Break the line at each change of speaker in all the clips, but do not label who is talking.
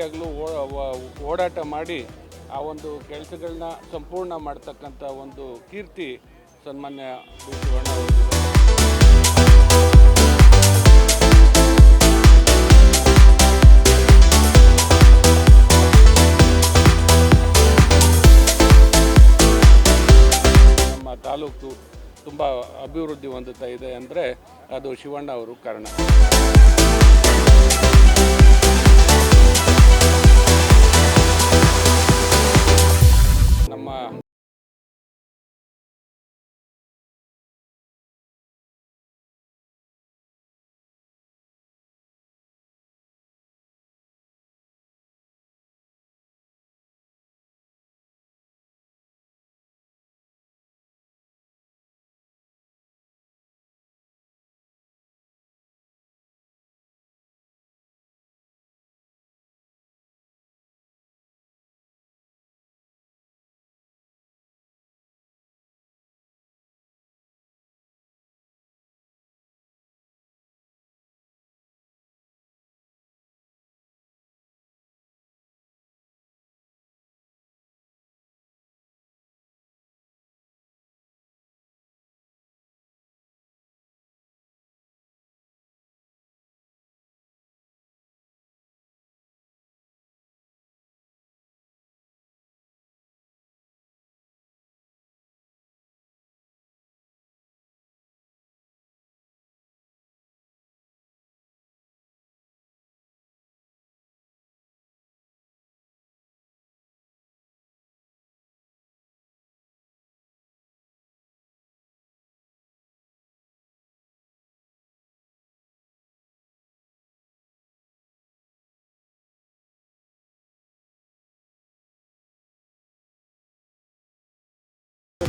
ಹಗಲು ಓಡಾಟ ಮಾಡಿ ಆ ಒಂದು ಕೆಲಸಗಳನ್ನ ಸಂಪೂರ್ಣ ಮಾಡ್ತಕ್ಕಂಥ ಒಂದು ಕೀರ್ತಿ ಸನ್ಮಾನ್ಯ ಬಿ ಶಿವಣ್ಣ ಅವರಿಗಿದೆ. ನಮ್ಮ ತಾಲೂಕು ತುಂಬ ಅಭಿವೃದ್ಧಿ ಹೊಂದುತ್ತಾ ಇದೆ ಅಂದರೆ ಅದು ಶಿವಣ್ಣ ಅವರು ಕಾರಣ.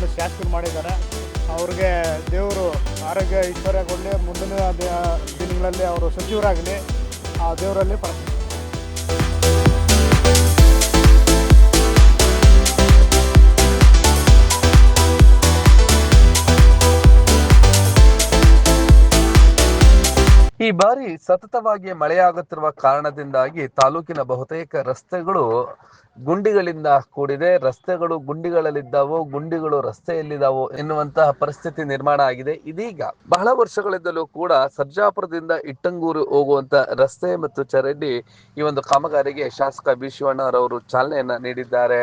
ನಮ್ಮ
ಶಾಸಕರು ಮಾಡಿದ್ದಾರೆ. ಅವ್ರಿಗೆ ದೇವರು ಆರೋಗ್ಯ ಐಶ್ವರ್ಯ ಕೊಡಲಿ, ಮುಂದಿನ ದಿನಗಳಲ್ಲಿ ಅವರು ಸಚಿವರಾಗಲಿ ಆ ದೇವರಲ್ಲಿ ಪ್ರಾರ್ಥನೆ.
ಈ ಬಾರಿ ಸತತವಾಗಿ ಮಳೆಯಾಗುತ್ತಿರುವ ಕಾರಣದಿಂದಾಗಿ ತಾಲೂಕಿನ ಬಹುತೇಕ ರಸ್ತೆಗಳು ಗುಂಡಿಗಳಿಂದ ಕೂಡಿದೆ. ರಸ್ತೆಗಳು ಗುಂಡಿಗಳಲ್ಲಿದ್ದಾವೋ, ಗುಂಡಿಗಳು ರಸ್ತೆಯಲ್ಲಿದ್ದಾವೋ ಎನ್ನುವಂತಹ ಪರಿಸ್ಥಿತಿ ನಿರ್ಮಾಣ ಆಗಿದೆ. ಇದೀಗ ಬಹಳ ವರ್ಷಗಳಿಂದಲೂ ಕೂಡ ಸರ್ಜಾಪುರದಿಂದ ಇಟ್ಟಂಗೂರು ಹೋಗುವಂತ ರಸ್ತೆ ಮತ್ತು ಚರಂಡಿ ಈ ಒಂದು ಕಾಮಗಾರಿಗೆ ಶಾಸಕ ಬಿ ಶಿವಣ್ಣರವರು ಚಾಲನೆಯನ್ನ ನೀಡಿದ್ದಾರೆ.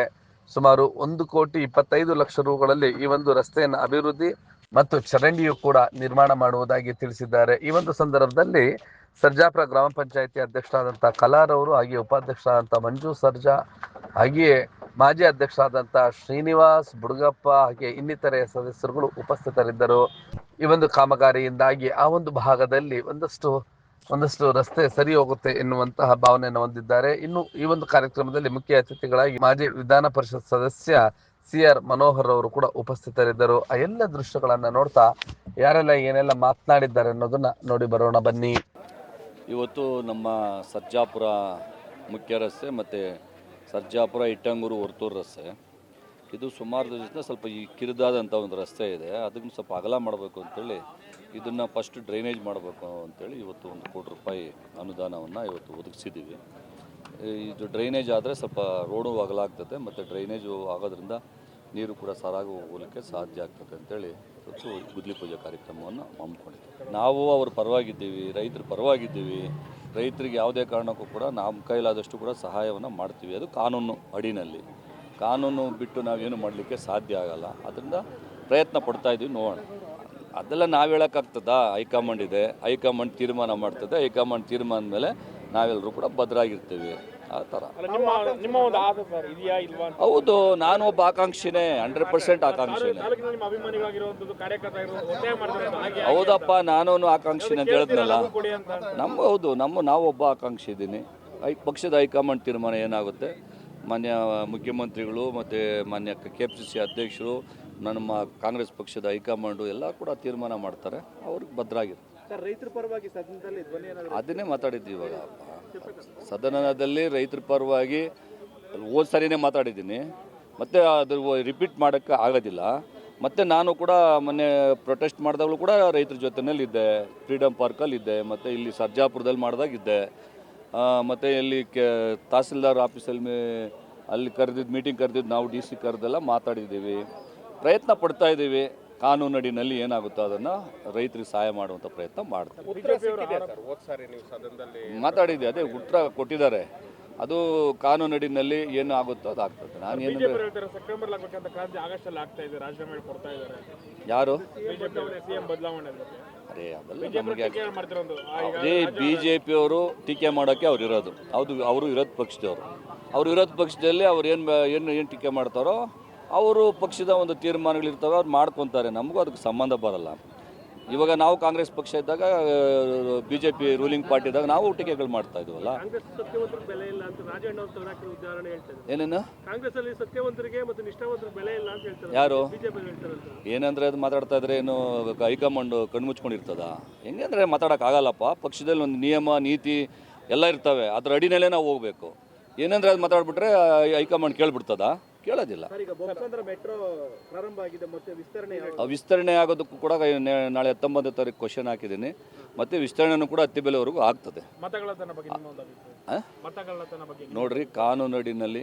ಸುಮಾರು 1,25,00,000 ರೂಗಳಲ್ಲಿ ಈ ಒಂದು ರಸ್ತೆಯನ್ನು ಅಭಿವೃದ್ಧಿ ಮತ್ತು ಚರಂಡಿಯು ಕೂಡ ನಿರ್ಮಾಣ ಮಾಡುವುದಾಗಿ ತಿಳಿಸಿದ್ದಾರೆ. ಈ ಒಂದು ಸಂದರ್ಭದಲ್ಲಿ ಸರ್ಜಾಪುರ ಗ್ರಾಮ ಪಂಚಾಯಿತಿ ಅಧ್ಯಕ್ಷರಾದಂತಹ ಕಲಾರ್ ಅವರು, ಹಾಗೆ ಉಪಾಧ್ಯಕ್ಷರಾದಂತಹ ಮಂಜು ಸರ್ಜಾ, ಹಾಗೆಯೇ ಮಾಜಿ ಅಧ್ಯಕ್ಷರಾದಂತಹ ಶ್ರೀನಿವಾಸ್ ಬುಡುಗಪ್ಪ, ಹಾಗೆ ಇನ್ನಿತರೆ ಸದಸ್ಯರುಗಳು ಉಪಸ್ಥಿತರಿದ್ದರು. ಈ ಒಂದು ಕಾಮಗಾರಿಯಿಂದಾಗಿ ಆ ಒಂದು ಭಾಗದಲ್ಲಿ ಒಂದಷ್ಟು ರಸ್ತೆ ಸರಿ ಹೋಗುತ್ತೆ ಎನ್ನುವಂತಹ ಭಾವನೆಯನ್ನು ಹೊಂದಿದ್ದಾರೆ. ಇನ್ನು ಈ ಒಂದು ಕಾರ್ಯಕ್ರಮದಲ್ಲಿ ಮುಖ್ಯ ಅತಿಥಿಗಳಾಗಿ ಮಾಜಿ ವಿಧಾನ ಪರಿಷತ್ ಸದಸ್ಯ CR ಮನೋಹರ್ ಅವರು ಕೂಡ ಉಪಸ್ಥಿತರಿದ್ದರು. ಆ ಎಲ್ಲ ದೃಶ್ಯಗಳನ್ನ ನೋಡ್ತಾ ಯಾರೆಲ್ಲ ಏನೆಲ್ಲ ಮಾತನಾಡಿದ್ದಾರೆ ಅನ್ನೋದನ್ನ ನೋಡಿ ಬರೋಣ ಬನ್ನಿ.
ಇವತ್ತು ನಮ್ಮ ಸರ್ಜಾಪುರ ಮುಖ್ಯ ರಸ್ತೆ ಮತ್ತು ಸರ್ಜಾಪುರ ಇಟ್ಟಂಗೂರು ಹೊರತೂರು ರಸ್ತೆ, ಇದು ಸುಮಾರು ದಿವಸದಿಂದ ಸ್ವಲ್ಪ ಈ ಕಿರಿದಾದಂಥ ಒಂದು ರಸ್ತೆ ಇದೆ. ಅದನ್ನು ಸ್ವಲ್ಪ ಅಗಲ ಮಾಡಬೇಕು ಅಂತೇಳಿ ಇದನ್ನು ಫಸ್ಟ್ ಡ್ರೈನೇಜ್ ಮಾಡಬೇಕು ಅಂತೇಳಿ ಇವತ್ತು 1 ಕೋಟಿ ರೂಪಾಯಿ ಅನುದಾನವನ್ನು ಇವತ್ತು ಒದಗಿಸಿದ್ದೀವಿ. ಇದು ಡ್ರೈನೇಜ್ ಆದರೆ ಸ್ವಲ್ಪ ರೋಡು ಅಗಲ ಆಗ್ತದೆ ಮತ್ತು ಡ್ರೈನೇಜು ಆಗೋದ್ರಿಂದ ನೀರು ಕೂಡ ಸರಾಗಿ ಹೋಗಲಿಕ್ಕೆ ಸಾಧ್ಯ ಆಗ್ತದೆ ಅಂತೇಳಿ ಇವತ್ತು ಗುದ್ಲಿ ಪೂಜೆ ಕಾರ್ಯಕ್ರಮವನ್ನು ಹಮ್ಮಿಕೊಂಡಿದ್ದೀವಿ. ನಾವು ಅವ್ರ ಪರವಾಗಿದ್ದೀವಿ, ರೈತರ ಪರವಾಗಿದ್ದೀವಿ. ರೈತರಿಗೆ ಯಾವುದೇ ಕಾರಣಕ್ಕೂ ಕೂಡ ನಮ್ಮ ಕೈಲಾದಷ್ಟು ಕೂಡ ಸಹಾಯವನ್ನು ಮಾಡ್ತೀವಿ. ಅದು ಕಾನೂನು ಅಡಿನಲ್ಲಿ. ಕಾನೂನು ಬಿಟ್ಟು ನಾವೇನು ಮಾಡಲಿಕ್ಕೆ ಸಾಧ್ಯ ಆಗಲ್ಲ. ಅದರಿಂದ ಪ್ರಯತ್ನ ಪಡ್ತಾಯಿದ್ದೀವಿ, ನೋಡೋಣ. ಅದೆಲ್ಲ ನಾವು ಹೇಳೋಕ್ಕಾಗ್ತದಾ? ಹೈಕಮಾಂಡ್ ಇದೆ, ಹೈಕಮಾಂಡ್ ತೀರ್ಮಾನ ಮಾಡ್ತದೆ. ಹೈಕಮಾಂಡ್ ತೀರ್ಮಾನದ ಮೇಲೆ ನಾವೆಲ್ಲರೂ ಕೂಡ ಭದ್ರಾಗಿರ್ತೀವಿ. ಆ ಥರ ಹೌದು, ನಾನು ಒಬ್ಬ ಆಕಾಂಕ್ಷಿನೇ, 100% ಆಕಾಂಕ್ಷಿನೇ. ಹೌದಪ್ಪ, ನಾನು ಆಕಾಂಕ್ಷಿನೇ ಅಂತ ಹೇಳಿದ್ನಲ್ಲ. ಹೌದು, ನಾವು ಒಬ್ಬ ಆಕಾಂಕ್ಷಿ ಇದ್ದೀನಿ. ಪಕ್ಷದ ಹೈಕಮಾಂಡ್ ತೀರ್ಮಾನ ಏನಾಗುತ್ತೆ, ಮಾನ್ಯ ಮುಖ್ಯಮಂತ್ರಿಗಳು ಮತ್ತು ಮಾನ್ಯ KPCC ಅಧ್ಯಕ್ಷರು, ನಮ್ಮ ಕಾಂಗ್ರೆಸ್ ಪಕ್ಷದ ಹೈಕಮಾಂಡು ಎಲ್ಲ ಕೂಡ ತೀರ್ಮಾನ ಮಾಡ್ತಾರೆ. ಅವ್ರಿಗೆ ಭದ್ರಾಗಿರುತ್ತೆ.
ರೈತರ ಪರವಾಗಿ ಸದನದಲ್ಲಿ
ಅದನ್ನೇ ಮಾತಾಡಿದ್ವಿ. ಇವಾಗ ಸದನದಲ್ಲಿ ರೈತರ ಪರವಾಗಿ ಹೋದ ಸರಿನೇ ಮಾತಾಡಿದ್ದೀನಿ, ಮತ್ತು ಅದು ರಿಪೀಟ್ ಮಾಡೋಕ್ಕೆ ಆಗೋದಿಲ್ಲ. ಮತ್ತು ನಾನು ಕೂಡ ಮೊನ್ನೆ ಪ್ರೊಟೆಸ್ಟ್ ಮಾಡಿದಾಗಲೂ ಕೂಡ ರೈತರ ಜೊತೆಯಲ್ಲಿದ್ದೆ, ಫ್ರೀಡಮ್ ಪಾರ್ಕಲ್ಲಿದ್ದೆ, ಮತ್ತು ಇಲ್ಲಿ ಸರ್ಜಾಪುರದಲ್ಲಿ ಮಾಡಿದಾಗಿದ್ದೆ. ಮತ್ತು ಇಲ್ಲಿ ತಹಸೀಲ್ದಾರ್ ಆಫೀಸಲ್ಲಿ ಅಲ್ಲಿ ಕರೆದಿದ್ದು ಮೀಟಿಂಗ್ ಕರೆದಿದ್ದು ನಾವು DC ಕರೆದೆಲ್ಲ ಮಾತಾಡಿದ್ದೀವಿ, ಪ್ರಯತ್ನ ಪಡ್ತಾ ಇದ್ದೀವಿ. ಕಾನೂನಡಿನಲ್ಲಿ ಏನಾಗುತ್ತೋ ಅದನ್ನು ರೈತರಿಗೆ ಸಹಾಯ ಮಾಡುವಂಥ ಪ್ರಯತ್ನ ಮಾಡ್ತೀವಿ. ಮಾತಾಡಿದ್ದೆ, ಅದೇ ಉತ್ತರ ಕೊಟ್ಟಿದ್ದಾರೆ. ಅದು ಕಾನೂನಡಿನಲ್ಲಿ ಏನು ಆಗುತ್ತೋ ಅದು ಆಗ್ತದೆ. ನಾನು ಏನು ಯಾರು ಅದೇ ಅದೆಲ್ಲ ನಮಗೆ ಅದೇ BJP ಅವರು ಟೀಕೆ ಮಾಡೋಕ್ಕೆ ಅವ್ರು ಇರೋದು. ಅವರು ವಿರೋಧ ಪಕ್ಷದವರು. ಅವ್ರು ವಿರೋಧ ಪಕ್ಷದಲ್ಲಿ ಅವ್ರು ಏನು ಟೀಕೆ ಮಾಡ್ತಾರೋ ಅವರು ಪಕ್ಷದ ಒಂದು ತೀರ್ಮಾನಗಳಿರ್ತವೆ, ಅವ್ರು ಮಾಡ್ಕೊತಾರೆ. ನಮಗೂ ಅದಕ್ಕೆ ಸಂಬಂಧ ಬರಲ್ಲ. ಇವಾಗ ನಾವು ಕಾಂಗ್ರೆಸ್ ಪಕ್ಷ ಇದ್ದಾಗ BJP ರೂಲಿಂಗ್ ಪಾರ್ಟಿ ಇದ್ದಾಗ ನಾವು ಟೀಕೆಗಳು ಮಾಡ್ತಾ ಇದ್ವಲ್ಲ. ಏನೇನು ಯಾರು ಏನಂದ್ರೆ ಅದು ಮಾತಾಡ್ತಾ ಇದ್ರೆ ಏನು ಹೈಕಮಾಂಡ್ ಕಣ್ಮುಚ್ಕೊಂಡಿರ್ತದ? ಹೆಂಗೆ ಅಂದರೆ ಮಾತಾಡೋಕ್ಕಾಗಲ್ಲಪ್ಪ. ಪಕ್ಷದಲ್ಲಿ ಒಂದು ನಿಯಮ ನೀತಿ ಎಲ್ಲ ಇರ್ತವೆ, ಅದ್ರ ಅಡಿನಲ್ಲೇ ನಾವು ಹೋಗ್ಬೇಕು. ಏನಂದ್ರೆ ಅದು ಮಾತಾಡ್ಬಿಟ್ರೆ ಹೈಕಮಾಂಡ್ ಕೇಳ್ಬಿಡ್ತದ? ಕೇಳೋದಿಲ್ಲ. ವಿಸ್ತರಣೆ ಆಗೋದಕ್ಕೂ ಕೂಡ ನಾಳೆ 19ನೇ ತಾರೀಕು ಕ್ವಶನ್ ಹಾಕಿದ್ದೀನಿ. ಮತ್ತು ವಿಸ್ತರಣೆನೂ ಕೂಡ ಅತ್ತಿಬೆಲೆವರೆಗೂ ಆಗ್ತದೆ. ನೋಡ್ರಿ, ಕಾನೂನಡಿನಲ್ಲಿ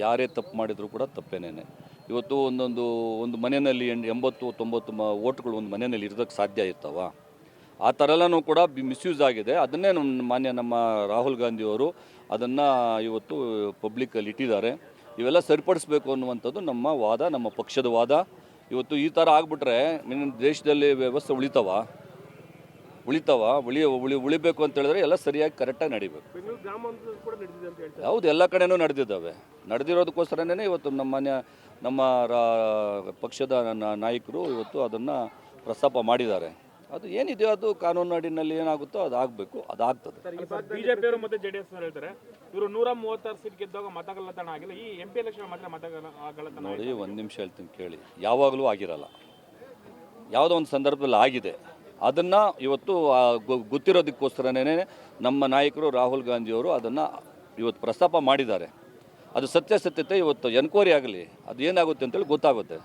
ಯಾರೇ ತಪ್ಪು ಮಾಡಿದರೂ ಕೂಡ ತಪ್ಪೇನೇನೆ. ಇವತ್ತು ಒಂದು ಮನೆಯಲ್ಲಿ 80-90 ಓಟ್ಗಳು ಒಂದು ಮನೆಯಲ್ಲಿ ಇರೋದಕ್ಕೆ ಸಾಧ್ಯ ಇರ್ತಾವ? ಆ ಥರ ಎಲ್ಲನೂ ಕೂಡ ಮಿಸ್ಯೂಸ್ ಆಗಿದೆ. ಅದನ್ನೇ ನಮ್ಮ ರಾಹುಲ್ ಗಾಂಧಿಯವರು ಅದನ್ನು ಇವತ್ತು ಪಬ್ಲಿಕ್ಕಲ್ಲಿ ಇಟ್ಟಿದ್ದಾರೆ. ಇವೆಲ್ಲ ಸರಿಪಡಿಸ್ಬೇಕು ಅನ್ನುವಂಥದ್ದು ನಮ್ಮ ವಾದ, ನಮ್ಮ ಪಕ್ಷದ ವಾದ. ಇವತ್ತು ಈ ಥರ ಆಗಿಬಿಟ್ರೆ ದೇಶದಲ್ಲಿ ವ್ಯವಸ್ಥೆ ಉಳಿಬೇಕು ಅಂತ ಹೇಳಿದ್ರೆ ಎಲ್ಲ ಸರಿಯಾಗಿ ಕರೆಕ್ಟಾಗಿ ನಡಿಬೇಕು. ಹೌದು, ಎಲ್ಲ ಕಡೆನೂ ನಡೆದಿದ್ದಾವೆ. ನಡೆದಿರೋದಕ್ಕೋಸ್ಕರನೇ ಇವತ್ತು ನಮ್ಮ ಪಕ್ಷದ ನಾಯಕರು ಇವತ್ತು ಅದನ್ನು ಪ್ರಸ್ತಾಪ ಮಾಡಿದ್ದಾರೆ. ಅದು ಏನಿದೆಯೋ ಅದು ಕಾನೂನು ಅಡಿನಲ್ಲಿ ಏನಾಗುತ್ತೋ ಅದು ಆಗಬೇಕು, ಅದು ಆಗ್ತದೆ.
ಬಿಜೆಪಿ ಅವರು ಮತ್ತೆ JDS ಹೇಳ್ತಾರೆ ಇವರು 136 ಸೀಟ್ ಗೆದ್ದಾಗ ಮತಗಳ್ಳತನ ಆಗಿಲ್ಲ, ಈ MP ಎಲೆಕ್ಷನ್ ಮಾತ್ರ ಮತಗಳ್ಳತನ.
ನೋಡಿ, ಒಂದು ನಿಮಿಷ ಹೇಳ್ತೀನಿ ಕೇಳಿ. ಯಾವಾಗಲೂ ಆಗಿರಲ್ಲ, ಯಾವುದೋ ಒಂದು ಸಂದರ್ಭದಲ್ಲಿ ಆಗಿದೆ. ಅದನ್ನು ಇವತ್ತು ಗೊತ್ತಿರೋದಕ್ಕೋಸ್ಕರನೇ ನಮ್ಮ ನಾಯಕರು ರಾಹುಲ್ ಗಾಂಧಿಯವರು ಅದನ್ನು ಇವತ್ತು ಪ್ರಸ್ತಾಪ ಮಾಡಿದ್ದಾರೆ. ಅದು ಸತ್ಯಾಸತ್ಯತೆ ಇವತ್ತು ಎನ್ಕ್ವೈರಿ ಆಗಲಿ, ಅದು ಏನಾಗುತ್ತೆ ಅಂತೇಳಿ ಗೊತ್ತಾಗುತ್ತೆ.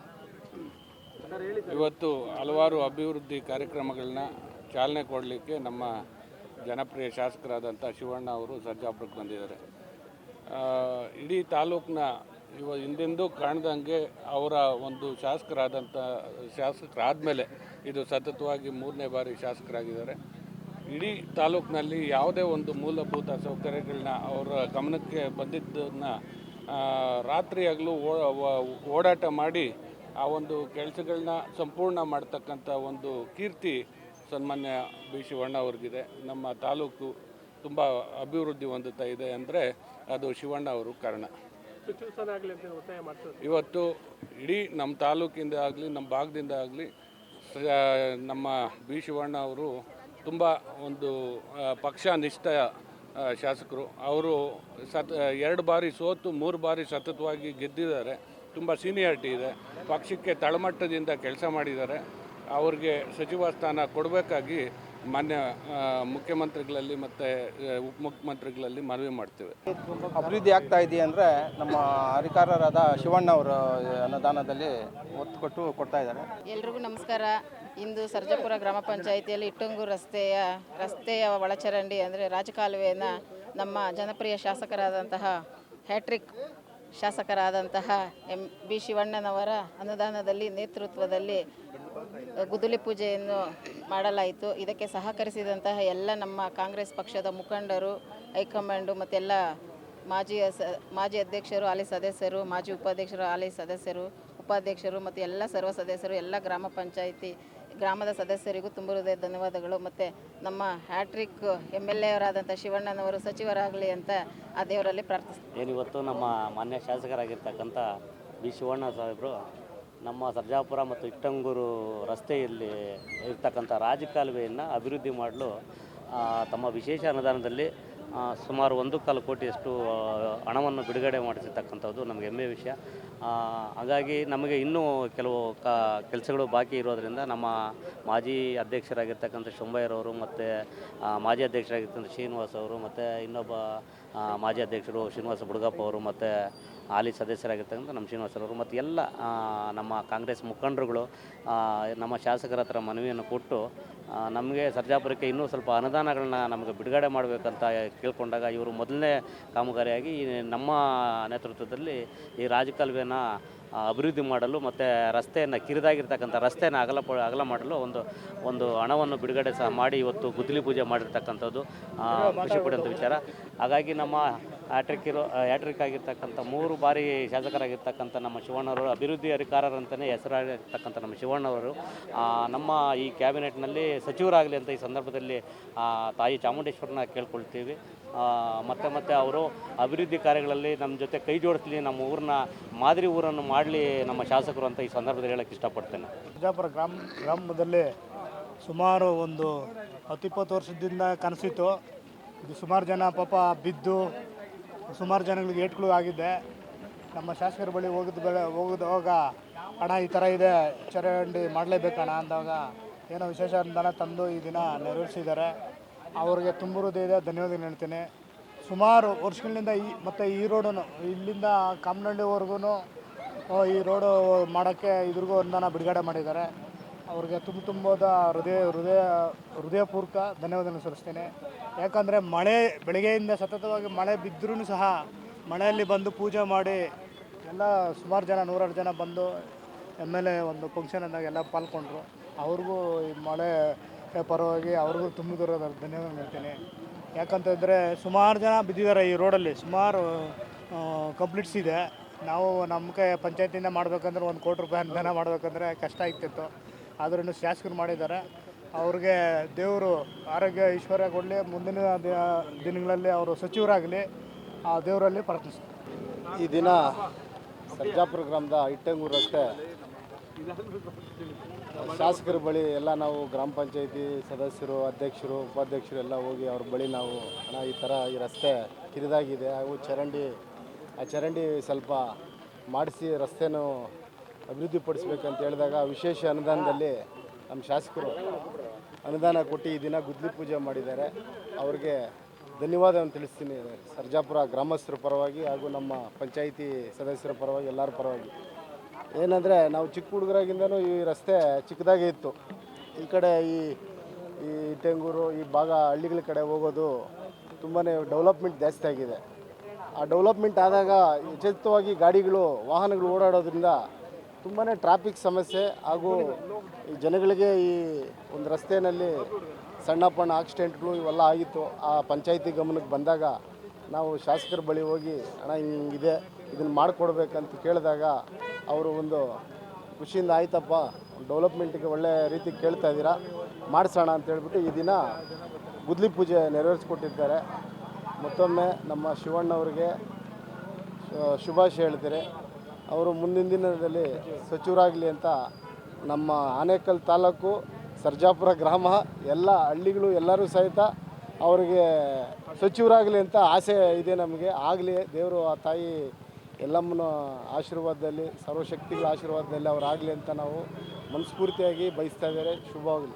ಇವತ್ತು ಹಲವಾರು ಅಭಿವೃದ್ಧಿ ಕಾರ್ಯಕ್ರಮಗಳನ್ನ ಚಾಲನೆ ಕೊಡಲಿಕ್ಕೆ ನಮ್ಮ ಜನಪ್ರಿಯ ಶಾಸಕರಾದಂಥ ಶಿವಣ್ಣ ಅವರು ಸರ್ಜಾಪುರಕ್ಕೆ ಬಂದಿದ್ದಾರೆ. ಇಡೀ ತಾಲೂಕಿನ ಹಿಂದೆಂದೂ ಕಾಣ್ದಂಗೆ ಅವರ ಒಂದು ಶಾಸಕರಾದ್ಮೇಲೆ ಇದು ಸತತವಾಗಿ 3ನೇ ಬಾರಿ ಶಾಸಕರಾಗಿದ್ದಾರೆ. ಇಡೀ ತಾಲೂಕಿನಲ್ಲಿ ಯಾವುದೇ ಒಂದು ಮೂಲಭೂತ ಸೌಕರ್ಯಗಳನ್ನ ಅವರ ಗಮನಕ್ಕೆ ಬಂದಿದ್ದನ್ನು ರಾತ್ರಿ ಹಗಲು ಓಡಾಟ ಮಾಡಿ ಆ ಒಂದು ಕೆಲಸಗಳನ್ನ ಸಂಪೂರ್ಣ ಮಾಡ್ತಕ್ಕಂಥ ಒಂದು ಕೀರ್ತಿ ಸನ್ಮಾನ್ಯ ಬಿ ಶಿವಣ್ಣ ಅವ್ರಿಗಿದೆ. ನಮ್ಮ ತಾಲೂಕು ತುಂಬ ಅಭಿವೃದ್ಧಿ ಹೊಂದುತ್ತಾ ಇದೆ ಅಂದರೆ ಅದು ಶಿವಣ್ಣ ಅವರು ಕಾರಣ. ಇವತ್ತು ಇಡೀ ನಮ್ಮ ತಾಲೂಕಿಂದ ಆಗಲಿ, ನಮ್ಮ ಭಾಗದಿಂದ ಆಗಲಿ, ನಮ್ಮ ಬಿ ಶಿವಣ್ಣ ಅವರು ತುಂಬ ಒಂದು ಪಕ್ಷನಿಷ್ಠ ಶಾಸಕರು. ಅವರು 2 ಬಾರಿ ಸೋತು 3 ಬಾರಿ ಸತತವಾಗಿ ಗೆದ್ದಿದ್ದಾರೆ. ತುಂಬ ಸೀನಿಯಾರಿಟಿ ಇದೆ. ಪಕ್ಷಕ್ಕೆ ತಳಮಟ್ಟದಿಂದ ಕೆಲಸ ಮಾಡಿದ್ದಾರೆ. ಅವ್ರಿಗೆ ಸಚಿವ ಸ್ಥಾನ ಕೊಡಬೇಕಾಗಿ ಮಾನ್ಯ ಮುಖ್ಯಮಂತ್ರಿಗಳಲ್ಲಿ ಮತ್ತು ಉಪಮುಖ್ಯಮಂತ್ರಿಗಳಲ್ಲಿ ಮನವಿ ಮಾಡ್ತೇವೆ.
ಅಭಿವೃದ್ಧಿ ಆಗ್ತಾ ಇದೆ ಅಂದರೆ ನಮ್ಮ ಅಧಿಕಾರರಾದ ಶಿವಣ್ಣ ಅವರು ಅನುದಾನದಲ್ಲಿ ಒತ್ತು ಕೊಡ್ತಾ ಇದ್ದಾರೆ.
ಎಲ್ರಿಗೂ ನಮಸ್ಕಾರ. ಇಂದು ಸರ್ಜಾಪುರ ಗ್ರಾಮ ಪಂಚಾಯಿತಿಯಲ್ಲಿ ಇಟ್ಟಂಗೂರು ರಸ್ತೆಯ ಒಳಚರಂಡಿ ಅಂದರೆ ರಾಜಕಾಲುವೆಯನ್ನು ನಮ್ಮ ಜನಪ್ರಿಯ ಶಾಸಕರಾದಂತಹ ಹ್ಯಾಟ್ರಿಕ್ ಶಾಸಕರಾದಂತಹ ಬಿ ಶಿವಣ್ಣನವರ ಅನುದಾನದಲ್ಲಿ ನೇತೃತ್ವದಲ್ಲಿ ಗುದ್ದಲಿ ಪೂಜೆಯನ್ನು ಮಾಡಲಾಯಿತು. ಇದಕ್ಕೆ ಸಹಕರಿಸಿದಂತಹ ಎಲ್ಲ ನಮ್ಮ ಕಾಂಗ್ರೆಸ್ ಪಕ್ಷದ ಮುಖಂಡರು, ಹೈಕಮಾಂಡು ಮತ್ತೆಲ್ಲ ಮಾಜಿ ಅಧ್ಯಕ್ಷರು, ಹಾಲಿ ಸದಸ್ಯರು, ಮಾಜಿ ಉಪಾಧ್ಯಕ್ಷರು, ಹಾಲಿ ಸದಸ್ಯರು, ಉಪಾಧ್ಯಕ್ಷರು ಮತ್ತು ಎಲ್ಲ ಸರ್ವ ಸದಸ್ಯರು, ಎಲ್ಲ ಗ್ರಾಮದ ಸದಸ್ಯರಿಗೂ ತುಂಬ ಹೃದಯ ಧನ್ಯವಾದಗಳು. ಮತ್ತು ನಮ್ಮ ಹ್ಯಾಟ್ರಿಕ್ MLA ಅವರಾದಂಥ ಶಿವಣ್ಣನವರು ಸಚಿವರಾಗಲಿ ಅಂತ ಆ ದೇವರಲ್ಲಿ ಪ್ರಾರ್ಥಿಸ್ತೀನಿ.
ಏನಿವತ್ತು ನಮ್ಮ ಮಾನ್ಯ ಶಾಸಕರಾಗಿರ್ತಕ್ಕಂಥ ಬಿ ಶಿವಣ್ಣ ಸಾಹೇಬರು ನಮ್ಮ ಸರ್ಜಾಪುರ ಮತ್ತು ಇಟ್ಟಂಗೂರು ರಸ್ತೆಯಲ್ಲಿ ಇರ್ತಕ್ಕಂಥ ರಾಜಕಾಲುವೆಯನ್ನು ಅಭಿವೃದ್ಧಿ ಮಾಡಲು ತಮ್ಮ ವಿಶೇಷ ಅನುದಾನದಲ್ಲಿ ಸುಮಾರು 1.25 ಕೋಟಿಯಷ್ಟು ಹಣವನ್ನು ಬಿಡುಗಡೆ ಮಾಡಿಸಿರ್ತಕ್ಕಂಥದ್ದು ನಮಗೆ ಹೆಮ್ಮೆಯ ವಿಷಯ. ಹಾಗಾಗಿ ನಮಗೆ ಇನ್ನೂ ಕೆಲವು ಕೆಲಸಗಳು ಬಾಕಿ ಇರೋದರಿಂದ ನಮ್ಮ ಮಾಜಿ ಅಧ್ಯಕ್ಷರಾಗಿರ್ತಕ್ಕಂಥ ಶಂಭಯ್ಯರವರು ಮತ್ತು ಮಾಜಿ ಅಧ್ಯಕ್ಷರಾಗಿರ್ತಕ್ಕಂಥ ಶ್ರೀನಿವಾಸ್ ಅವರು ಮತ್ತು ಇನ್ನೊಬ್ಬ ಮಾಜಿ ಅಧ್ಯಕ್ಷರು ಶ್ರೀನಿವಾಸ ಬುಡ್ಗಪ್ಪ ಅವರು ಮತ್ತು ಹಾಲಿ ಸದಸ್ಯರಾಗಿರ್ತಕ್ಕಂಥ ನಮ್ಮ ಶ್ರೀನಿವಾಸರವರು ಮತ್ತು ಎಲ್ಲ ನಮ್ಮ ಕಾಂಗ್ರೆಸ್ ಮುಖಂಡರುಗಳು ನಮ್ಮ ಶಾಸಕರ ಹತ್ರ ಮನವಿಯನ್ನು ಕೊಟ್ಟು ನಮಗೆ ಸರ್ಜಾಪುರಕ್ಕೆ ಇನ್ನೂ ಸ್ವಲ್ಪ ಅನುದಾನಗಳನ್ನ ನಮಗೆ ಬಿಡುಗಡೆ ಮಾಡಬೇಕಂತ ಕೇಳ್ಕೊಂಡಾಗ ಇವರು ಮೊದಲನೇ ಕಾಮಗಾರಿಯಾಗಿ ನಮ್ಮ ನೇತೃತ್ವದಲ್ಲಿ ಈ ರಾಜಕಾಲುವೆನ ಅಭಿವೃದ್ಧಿ ಮಾಡಲು ಮತ್ತು ರಸ್ತೆಯನ್ನು ಕಿರಿದಾಗಿರ್ತಕ್ಕಂಥ ರಸ್ತೆಯನ್ನು ಅಗಲ ಮಾಡಲು ಒಂದು ಹಣವನ್ನು ಬಿಡುಗಡೆ ಸಹ ಮಾಡಿ ಇವತ್ತು ಗುದ್ದಲಿ ಪೂಜೆ ಮಾಡಿರ್ತಕ್ಕಂಥದ್ದು ಖುಷಿ ಪಡುವಂಥ ವಿಚಾರ. ಹಾಗಾಗಿ ನಮ್ಮ ಹ್ಯಾಟ್ರಿಕ್ ಆಗಿರ್ತಕ್ಕಂಥ 3 ಬಾರಿ ಶಾಸಕರಾಗಿರ್ತಕ್ಕಂಥ ನಮ್ಮ ಶಿವಣ್ಣವರು ಅಭಿವೃದ್ಧಿ ಅಧಿಕಾರರಂತಲೇ ಹೆಸರಾಗಿರ್ತಕ್ಕಂಥ ನಮ್ಮ ಶಿವಣ್ಣವರು ನಮ್ಮ ಈ ಕ್ಯಾಬಿನೆಟ್ನಲ್ಲಿ ಸಚಿವರಾಗಲಿ ಅಂತ ಈ ಸಂದರ್ಭದಲ್ಲಿ ತಾಯಿ ಚಾಮುಂಡೇಶ್ವರನ ಕೇಳ್ಕೊಳ್ತೀವಿ. ಮತ್ತೆ ಅವರು ಅಭಿವೃದ್ಧಿ ಕಾರ್ಯಗಳಲ್ಲಿ ನಮ್ಮ ಜೊತೆ ಕೈ ಜೋಡಿಸಲಿ, ನಮ್ಮ ಊರನ್ನ ಮಾದರಿ ಊರನ್ನು ಮಾಡಲಿ ನಮ್ಮ ಶಾಸಕರು ಅಂತ ಈ ಸಂದರ್ಭದಲ್ಲಿ ಹೇಳಕ್ಕೆ ಇಷ್ಟಪಡ್ತೇನೆ.
ಸರ್ಜಾಪುರ ಗ್ರಾಮದಲ್ಲಿ ಸುಮಾರು ಒಂದು 10-20 ವರ್ಷದಿಂದ ಕನಸಿತ್ತು. ಇದು ಸುಮಾರು ಜನ ಪಾಪ ಬಿದ್ದು ಸುಮಾರು ಜನಗಳಿಗೆ ಏಟ್ಗಳು ಆಗಿದೆ. ನಮ್ಮ ಶಾಸಕರ ಬಳಿ ಹೋಗುವಾಗ ಹಣ ಈ ಥರ ಇದೆ, ಚರಂಡಿ ಮಾಡಲೇಬೇಕಣ್ಣ ಅಂದಾಗ ಏನೋ ವಿಶೇಷ ಅನುದಾನ ತಂದು ಈ ದಿನ ನೆರವೇರಿಸಿದ್ದಾರೆ. ಅವ್ರಿಗೆ ತುಂಬ ಹೃದಯದ ಧನ್ಯವಾದ ಹೇಳ್ತೀನಿ. ಸುಮಾರು ವರ್ಷಗಳಿಂದ ಮತ್ತು ಈ ರೋಡನ್ನು ಇಲ್ಲಿಂದ ಕಾಮನಹಳ್ಳಿವರೆಗೂ ಈ ರೋಡು ಮಾಡೋಕ್ಕೆ ಇದ್ರಿಗೂ ಅನುದಾನ ಬಿಡುಗಡೆ ಮಾಡಿದ್ದಾರೆ. ಅವ್ರಿಗೆ ತುಂಬದ ಹೃದಯಪೂರ್ವಕ ಧನ್ಯವಾದ ಸಲ್ಲಿಸ್ತೇನೆ. ಯಾಕಂದರೆ ಮಳೆ ಬೆಳಗ್ಗೆಯಿಂದ ಸತತವಾಗಿ ಮಳೆ ಬಿದ್ದರೂ ಸಹ ಮಳೆಯಲ್ಲಿ ಬಂದು ಪೂಜೆ ಮಾಡಿ ಎಲ್ಲ ಸುಮಾರು ಜನ 100 ಜನ ಬಂದು MLA ಒಂದು ಫಂಕ್ಷನ್ ಅಂದಾಗ ಎಲ್ಲ ಪಾಲ್ಗೊಂಡ್ರು. ಅವ್ರಿಗೂ ಈ ಮಳೆ ಪರವಾಗಿ ಅವ್ರಿಗೂ ತುಂಬ ಧನ್ಯವಾದ ಹೇಳ್ತೀನಿ. ಯಾಕಂತಂದರೆ ಸುಮಾರು ಜನ ಬಿದ್ದಿದ್ದಾರೆ ಈ ರೋಡಲ್ಲಿ, ಸುಮಾರು ಕಂಪ್ಲೀಟ್ಸ್ ಇದೆ. ನಾವು ನಮಗೆ ಪಂಚಾಯತಿಯಿಂದ ಮಾಡಬೇಕಂದ್ರೆ 1 ಕೋಟಿ ರೂಪಾಯಿ ಅನುದಾನ ಮಾಡಬೇಕಂದ್ರೆ ಕಷ್ಟ ಆಗ್ತಿತ್ತು. ಆದ್ರೂ ಶಾಸಕರು ಮಾಡಿದ್ದಾರೆ. ಅವ್ರಿಗೆ ದೇವರು ಆರೋಗ್ಯ ಐಶ್ವರ್ಯ ಕೊಡಲಿ, ಮುಂದಿನ ದಿನಗಳಲ್ಲಿ ಅವರು ಸಚಿವರಾಗಲಿ ಆ ದೇವರಲ್ಲಿ ಪ್ರಾರ್ಥಿಸ್ತಾರೆ.
ಈ ದಿನ ಸರ್ಜಾಪುರ ಗ್ರಾಮದ ಇಟ್ಟಂಗೂರು ರಸ್ತೆ ಶಾಸಕರ ಬಳಿ ಎಲ್ಲ ನಾವು ಗ್ರಾಮ ಪಂಚಾಯತಿ ಸದಸ್ಯರು, ಅಧ್ಯಕ್ಷರು, ಉಪಾಧ್ಯಕ್ಷರು ಎಲ್ಲ ಹೋಗಿ ಅವ್ರ ಬಳಿ ನಾವು ಈ ಥರ ಈ ರಸ್ತೆ ಕಿರಿದಾಗಿದೆ, ಹಾಗೂ ಚರಂಡಿ ಸ್ವಲ್ಪ ಮಾಡಿಸಿ ರಸ್ತೆನೂ ಅಭಿವೃದ್ಧಿಪಡಿಸ್ಬೇಕಂತ ಹೇಳಿದಾಗ ವಿಶೇಷ ಅನುದಾನದಲ್ಲಿ ನಮ್ಮ ಶಾಸಕರು ಅನುದಾನ ಕೊಟ್ಟು ಈ ದಿನ ಗುದ್ದಲಿ ಪೂಜೆ ಮಾಡಿದ್ದಾರೆ. ಅವ್ರಿಗೆ ಧನ್ಯವಾದವನ್ನು ತಿಳಿಸ್ತೀನಿ ಸರ್ಜಾಪುರ ಗ್ರಾಮಸ್ಥರ ಪರವಾಗಿ ಹಾಗೂ ನಮ್ಮ ಪಂಚಾಯಿತಿ ಸದಸ್ಯರ ಪರವಾಗಿ, ಎಲ್ಲರ ಪರವಾಗಿ. ಏನಂದರೆ ನಾವು ಚಿಕ್ಕ ಹುಡುಗರಾಗಿಂದನೂ ಈ ರಸ್ತೆ ಚಿಕ್ಕದಾಗೇ ಇತ್ತು. ಈ ಕಡೆ ಈ ಇಟ್ಟಂಗೂರು ಈ ಭಾಗ ಹಳ್ಳಿಗಳ ಕಡೆ ಹೋಗೋದು ತುಂಬಾ ಡೆವಲಪ್ಮೆಂಟ್ ಜಾಸ್ತಿ ಆಗಿದೆ. ಆ ಡೆವಲಪ್ಮೆಂಟ್ ಆದಾಗ ಯಥೇಚ್ಛವಾಗಿ ವಾಹನಗಳು ಓಡಾಡೋದ್ರಿಂದ ತುಂಬಾ ಟ್ರಾಫಿಕ್ ಸಮಸ್ಯೆ ಹಾಗೂ ಈ ಜನಗಳಿಗೆ ಈ ಒಂದು ರಸ್ತೆಯಲ್ಲಿ ಸಣ್ಣ ಪಣ್ಣ ಆಕ್ಸಿಡೆಂಟ್ಗಳು ಇವೆಲ್ಲ ಆಗಿತ್ತು. ಆ ಪಂಚಾಯಿತಿ ಗಮನಕ್ಕೆ ಬಂದಾಗ ನಾವು ಶಾಸಕರ ಬಳಿ ಹೋಗಿ ಹಣ ಹಿಂಗಿದೆ, ಇದನ್ನು ಮಾಡಿಕೊಡ್ಬೇಕಂತ ಕೇಳಿದಾಗ ಅವರು ಒಂದು ಖುಷಿಯಿಂದ ಆಯ್ತಪ್ಪ, ಡೆವಲಪ್ಮೆಂಟಿಗೆ ಒಳ್ಳೆ ರೀತಿ ಕೇಳ್ತಾ ಇದ್ದೀರಾ, ಮಾಡಿಸೋಣ ಅಂತ ಹೇಳ್ಬಿಟ್ಟು ಈ ದಿನ ಗುದ್ದಲಿ ಪೂಜೆ ನೆರವೇರಿಸ್ಕೊಟ್ಟಿದ್ದಾರೆ. ಮತ್ತೊಮ್ಮೆ ನಮ್ಮ ಶಿವಣ್ಣವ್ರಿಗೆ ಶುಭಾಶಯ ಹೇಳ್ತಾರೆ. ಅವರು ಮುಂದಿನ ದಿನದಲ್ಲಿ ಸಚಿವರಾಗಲಿ ಅಂತ ನಮ್ಮ ಆನೇಕಲ್ ತಾಲೂಕು, ಸರ್ಜಾಪುರ ಗ್ರಾಮ, ಎಲ್ಲ ಹಳ್ಳಿಗಳು ಎಲ್ಲರೂ ಸಹಿತ ಅವರಿಗೆ ಸಚಿವರಾಗಲಿ ಅಂತ ಆಸೆ ಇದೆ ನಮಗೆ. ಆಗಲಿ ದೇವರು ಆ ತಾಯಿ ಎಲ್ಲಮ್ಮನ ಆಶೀರ್ವಾದದಲ್ಲಿ, ಸರ್ವಶಕ್ತಿಗಳ ಆಶೀರ್ವಾದದಲ್ಲಿ ಅವರಾಗಲಿ ಅಂತ ನಾವು ಮನಸ್ಫೂರ್ತಿಯಾಗಿ ಬಯಸ್ತಾ ಇದ್ದಾರೆ. ಶುಭವಾಗಲಿ.